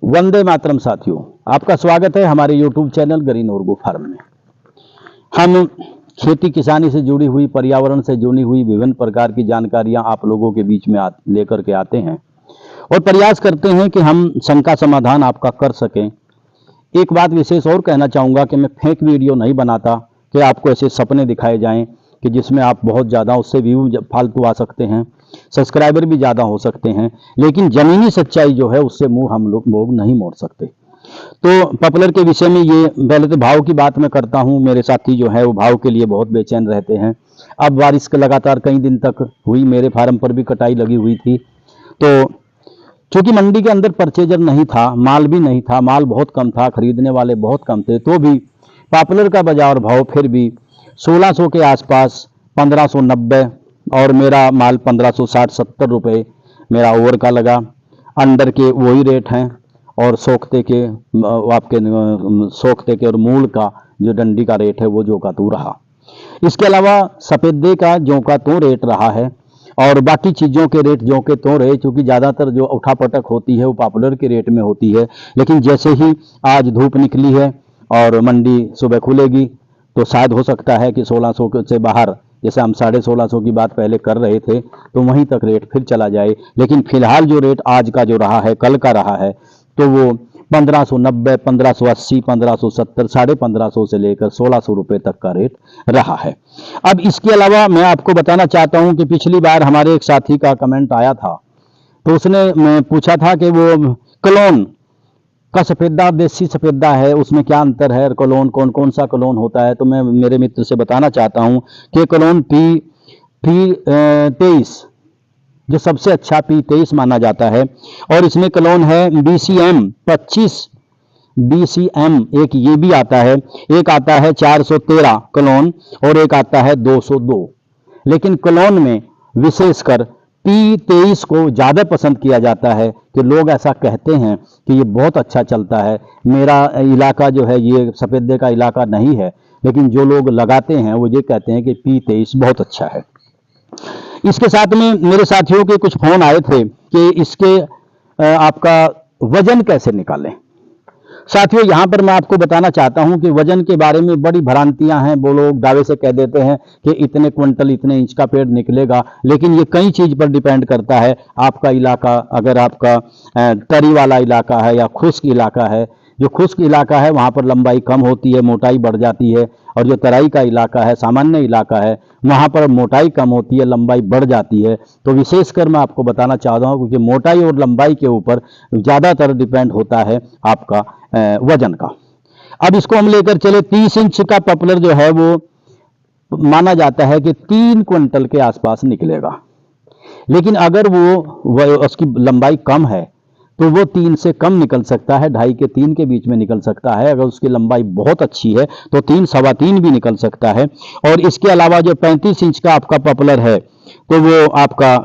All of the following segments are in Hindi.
वंदे मातरम साथियों, आपका स्वागत है हमारे YouTube चैनल ग्रीन ऑर्गो फार्म में। हम खेती किसानी से जुड़ी हुई, पर्यावरण से जुड़ी हुई विभिन्न प्रकार की जानकारियां आप लोगों के बीच में लेकर के आते हैं और प्रयास करते हैं कि हम शंका समाधान आपका कर सकें। एक बात विशेष और कहना चाहूँगा कि मैं फेक वीडियो नहीं बनाता कि आपको ऐसे सपने दिखाए जाएं कि जिसमें आप बहुत ज़्यादा उससे व्यू फालतू आ सकते हैं, सब्सक्राइबर भी ज़्यादा हो सकते हैं, लेकिन ज़मीनी सच्चाई जो है उससे मुंह हम लोग नहीं मोड़ सकते। तो पॉपुलर के विषय में ये पहले तो भाव की बात मैं करता हूँ। मेरे साथी जो है वो भाव के लिए बहुत बेचैन रहते हैं। अब बारिश के लगातार कई दिन तक हुई, मेरे फार्म पर भी कटाई लगी हुई थी। तो चूंकि मंडी के अंदर परचेजर नहीं था, माल भी नहीं था, माल बहुत कम था, खरीदने वाले बहुत कम थे, तो भी पॉपुलर का बाजार भाव फिर भी 1600 के आसपास, 1590 और मेरा माल 1560-70 रुपये मेरा ओवर का लगा। अंडर के वही रेट हैं और सोखते के आपके सोखते के और मूल का जो डंडी का रेट है वो जो का तू रहा। इसके अलावा सफेदे का जो का तो रेट रहा है और बाकी चीज़ों के रेट जो के तो रहे, क्योंकि ज़्यादातर जो उठापटक होती है वो पॉपुलर के रेट में होती है। लेकिन जैसे ही आज धूप निकली है और मंडी सुबह खुलेगी तो शायद हो सकता है कि 1600 से बाहर, जैसे हम 1650 की बात पहले कर रहे थे, तो वहीं तक रेट फिर चला जाए। लेकिन फिलहाल जो रेट आज का जो रहा है, कल का रहा है, तो वो 1590, 1580, 1570, 1550 से लेकर 1600 रुपये तक का रेट रहा है। अब इसके अलावा मैं आपको बताना चाहता हूं कि पिछली बार हमारे एक साथी का कमेंट आया था, तो उसने मैं पूछा था कि वो कलोन का सफेदा देसी सफेदा है, उसमें क्या अंतर है, कलोन कौन सा कलोन होता है। तो मैं मेरे मित्र से बताना चाहता हूं कि कलोन P23 जो सबसे अच्छा P23 माना जाता है, और इसमें कलोन है BCM 25 BCM, एक ये भी आता है, एक आता है 413 कलोन और एक आता है 202। लेकिन कलोन में विशेषकर P23 को ज़्यादा पसंद किया जाता है कि लोग ऐसा कहते हैं कि ये बहुत अच्छा चलता है। मेरा इलाका जो है ये सफेदे का इलाका नहीं है, लेकिन जो लोग लगाते हैं वो ये कहते हैं कि P23 बहुत अच्छा है। इसके साथ में मेरे साथियों के कुछ फोन आए थे कि इसके आपका वजन कैसे निकालें। साथियों, यहाँ पर मैं आपको बताना चाहता हूँ कि वजन के बारे में बड़ी भ्रांतियां हैं। वो लोग दावे से कह देते हैं कि इतने क्विंटल, इतने इंच का पेड़ निकलेगा, लेकिन ये कई चीज़ पर डिपेंड करता है। आपका इलाका, अगर आपका तरी वाला इलाका है या खुश्क इलाका है, जो खुश्क इलाका है वहाँ पर लंबाई कम होती है, मोटाई बढ़ जाती है, और जो तराई का इलाका है, सामान्य इलाका है, वहाँ पर मोटाई कम होती है, लंबाई बढ़ जाती है। तो विशेषकर मैं आपको बताना चाहता हूँ क्योंकि मोटाई और लंबाई के ऊपर ज़्यादातर डिपेंड होता है आपका वजन का। अब इसको हम लेकर चले, 30 इंच का पॉपुलर जो है वो माना जाता है कि 3 क्विंटल के आसपास निकलेगा। लेकिन अगर वो उसकी लंबाई कम है तो वो 3 से कम निकल सकता है, 2.5 के 3 के बीच में निकल सकता है। अगर उसकी लंबाई बहुत अच्छी है तो 3, 3.25 भी निकल सकता है। और इसके अलावा जो 35 इंच का आपका पॉपुलर है तो वो आपका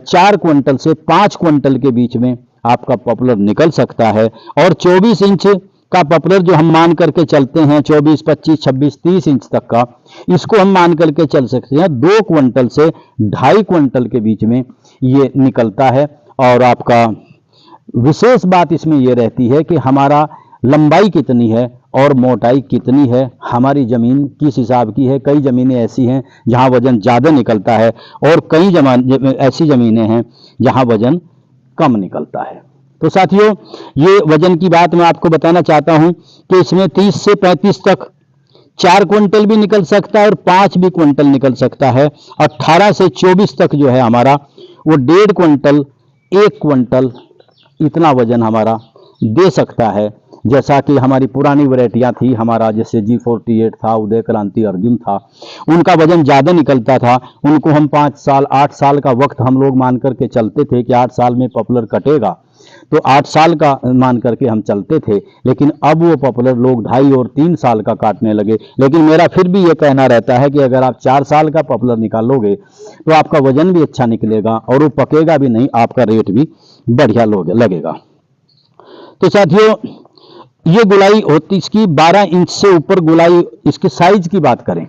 4 क्विंटल से 5 क्विंटल के बीच में आपका पॉपुलर निकल सकता है। और 24 इंच का पॉपुलर जो हम मान करके चलते हैं, 24, 25, 26, 30 इंच तक का, इसको हम मान करके चल सकते हैं 2 क्विंटल से 2.5 क्विंटल के बीच में ये निकलता है। और आपका विशेष बात इसमें यह रहती है कि हमारा लंबाई कितनी है और मोटाई कितनी है, हमारी ज़मीन किस हिसाब की है। कई ज़मीनें ऐसी हैं जहां वज़न ज़्यादा निकलता है और कई ऐसी ज़मीनें हैं जहां वज़न कम निकलता है। तो साथियों, ये वज़न की बात मैं आपको बताना चाहता हूं कि इसमें 30 से 35 तक 4 क्विंटल भी निकल सकता है और 5 भी क्विंटल निकल सकता है। 18 से 24 तक जो है हमारा वो 1.5 क्विंटल, 1 क्विंटल इतना वजन हमारा दे सकता है। जैसा कि हमारी पुरानी वैरायटियाँ थी, हमारा जैसे G48 था, उदय क्रांति अर्जुन था, उनका वजन ज़्यादा निकलता था। उनको हम 5 साल 8 साल का वक्त हम लोग मान करके चलते थे कि 8 साल में पॉपुलर कटेगा, तो 8 साल का मान करके हम चलते थे। लेकिन अब वो पॉपुलर लोग 2.5 और 3 साल का काटने लगे। लेकिन मेरा फिर भी ये कहना रहता है कि अगर आप 4 साल का पॉपुलर निकालोगे तो आपका वजन भी अच्छा निकलेगा और वो पकेगा भी नहीं, आपका रेट भी बढ़िया लगेगा। तो साथियों, ये गुलाई होती इसकी 12 इंच से ऊपर गुलाई। इसकी साइज की बात करें,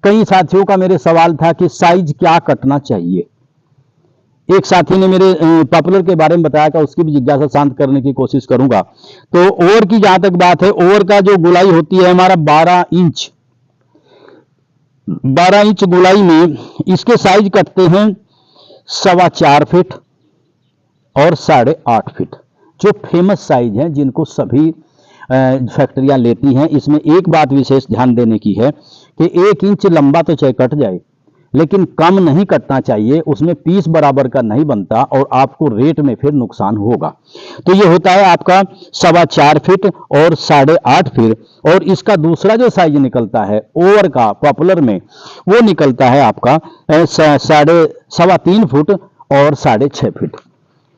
कई साथियों का मेरे सवाल था कि साइज क्या कटना चाहिए। एक साथी ने मेरे पॉपुलर के बारे में बताया कि उसकी भी जिज्ञासा शांत करने की कोशिश करूंगा। तो ओवर की जहां तक बात है, ओवर का जो गोलाई होती है हमारा 12 इंच, 12 इंच गोलाई में इसके साइज कटते हैं 4.25 फीट और 8.5 फीट, जो फेमस साइज हैं जिनको सभी फैक्ट्रियां लेती हैं। इसमें एक बात विशेष ध्यान देने की है कि 1 इंच लंबा तो चाहे कट जाए, लेकिन कम नहीं कटना चाहिए, उसमें पीस बराबर का नहीं बनता और आपको रेट में फिर नुकसान होगा। तो ये होता है आपका 4.25 फीट और 8.5 फीट। और इसका दूसरा जो साइज निकलता है ओवर का पॉपुलर में, वो निकलता है आपका 3.25 फुट और 6.5 फीट।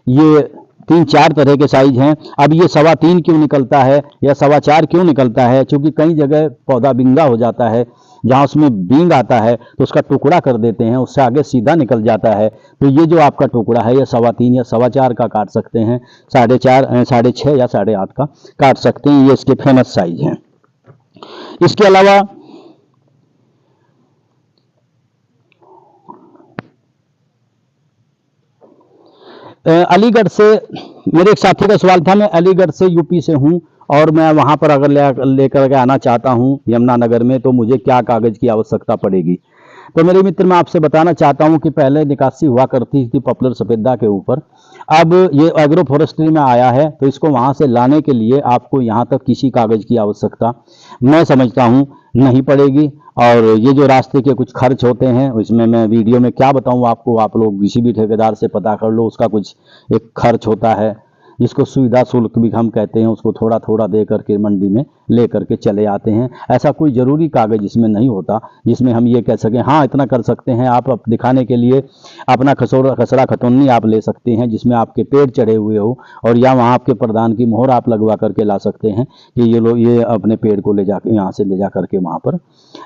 ये 3-4 तरह के साइज हैं। अब ये 3.25 क्यों निकलता है या 4.25 क्यों निकलता है? क्योंकि कई जगह पौधा बिंगा हो जाता है, जहां उसमें बींग आता है तो उसका टुकड़ा कर देते हैं, उससे आगे सीधा निकल जाता है। तो ये जो आपका टुकड़ा है ये 3.25 या 4.25 का काट सकते हैं, 4.5, 6.5 या 8.5 का काट सकते हैं। ये इसके फेमस साइज हैं। इसके अलावा अलीगढ़ से मेरे एक साथी का सवाल था, मैं अलीगढ़ से यूपी से हूं और मैं वहां पर अगर लेकर के आना चाहता हूं यमुनानगर में, तो मुझे क्या कागज की आवश्यकता पड़ेगी? तो मेरे मित्र, मैं आपसे बताना चाहता हूं कि पहले निकासी हुआ करती थी पॉपुलर सफेदा के ऊपर, अब ये एग्रो फॉरेस्ट्री में आया है, तो इसको वहां से लाने के लिए आपको यहां तक किसी कागज की आवश्यकता मैं समझता हूं नहीं पड़ेगी। और ये जो रास्ते के कुछ खर्च होते हैं, इसमें मैं वीडियो में क्या बताऊं आपको, आप लोग किसी भी ठेकेदार से पता कर लो, उसका कुछ एक खर्च होता है जिसको सुविधा शुल्क भी हम कहते हैं, उसको थोड़ा थोड़ा दे करके मंडी में ले करके चले आते हैं। ऐसा कोई ज़रूरी कागज़ इसमें नहीं होता जिसमें हम ये कह सकें हाँ इतना कर सकते हैं। आप दिखाने के लिए अपना खसरा खतौनी आप ले सकते हैं जिसमें आपके पेड़ चढ़े हुए हो, और या वहाँ आपके प्रधान की मोहर आप लगवा करके ला सकते हैं कि ये लोग ये अपने पेड़ को ले जाकर यहाँ से ले जा करके वहाँ पर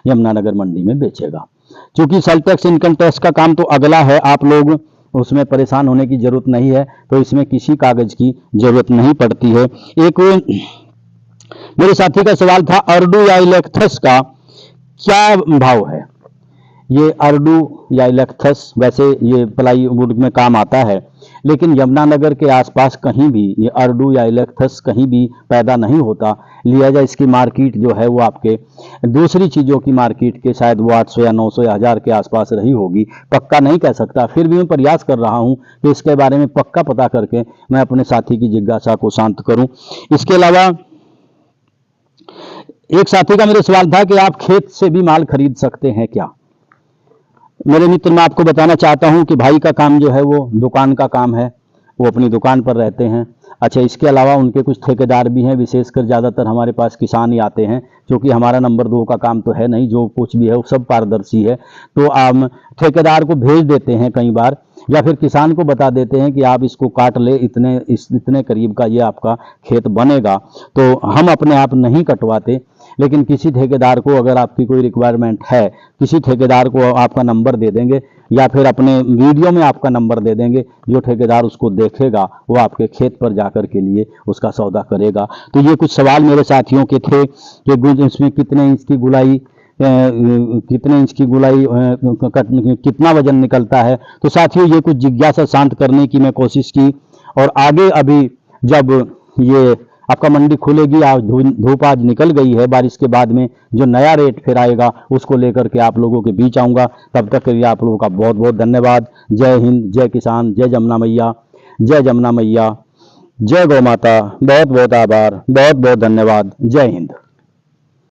यमुनानगर मंडी में बेचेगा। क्योंकि सेल टैक्स इनकम टैक्स का काम तो अगला है, आप लोग उसमें परेशान होने की जरूरत नहीं है, तो इसमें किसी कागज की जरूरत नहीं पड़ती है। एक मेरे साथी का सवाल था, अर्डू या इलेक्थस का क्या भाव है? ये अर्डू या इलेक्थस वैसे ये प्लाई वुड में काम आता है, लेकिन यमुनानगर के आसपास कहीं भी ये अर्डू या इलेक्थस कहीं भी पैदा नहीं होता। लिहाजा इसकी मार्केट जो है वो आपके दूसरी चीज़ों की मार्केट के शायद वो 800 या 900 या 1000 के आसपास रही होगी, पक्का नहीं कह सकता। फिर भी मैं प्रयास कर रहा हूँ कि इसके बारे में पक्का पता करके मैं अपने साथी की जिज्ञासा को शांत करूँ। इसके अलावा एक साथी का मेरे सवाल था कि आप खेत से भी माल खरीद सकते हैं क्या? मेरे मित्र, मैं आपको बताना चाहता हूं कि भाई का काम जो है वो दुकान का काम है, वो अपनी दुकान पर रहते हैं। अच्छा, इसके अलावा उनके कुछ ठेकेदार भी हैं, विशेषकर ज़्यादातर हमारे पास किसान ही आते हैं, क्योंकि हमारा नंबर 2 का काम तो है नहीं, जो कुछ भी है वो सब पारदर्शी है। तो हम ठेकेदार को भेज देते हैं कई बार, या फिर किसान को बता देते हैं कि आप इसको काट ले, इतने करीब का ये आपका खेत बनेगा। तो हम अपने आप नहीं कटवाते, लेकिन किसी ठेकेदार को अगर आपकी कोई रिक्वायरमेंट है, किसी ठेकेदार को आपका नंबर दे देंगे या फिर अपने वीडियो में आपका नंबर दे देंगे, जो ठेकेदार उसको देखेगा वो आपके खेत पर जाकर के लिए उसका सौदा करेगा। तो ये कुछ सवाल मेरे साथियों के थे कि इसमें कितने इंच की गुलाई, कितना वजन निकलता है। तो साथियों, ये कुछ जिज्ञासा शांत करने की मैं कोशिश की, और आगे अभी जब ये आपका मंडी खुलेगी, आज धूप आज निकल गई है, बारिश के बाद में जो नया रेट फिर आएगा उसको लेकर के आप लोगों के बीच आऊँगा। तब तक के लिए आप लोगों का बहुत बहुत धन्यवाद। जय हिंद, जय किसान, जय जमुना मैया, जय जमुना मैया, जय गौ माता। बहुत बहुत आभार, बहुत बहुत धन्यवाद। जय हिंद।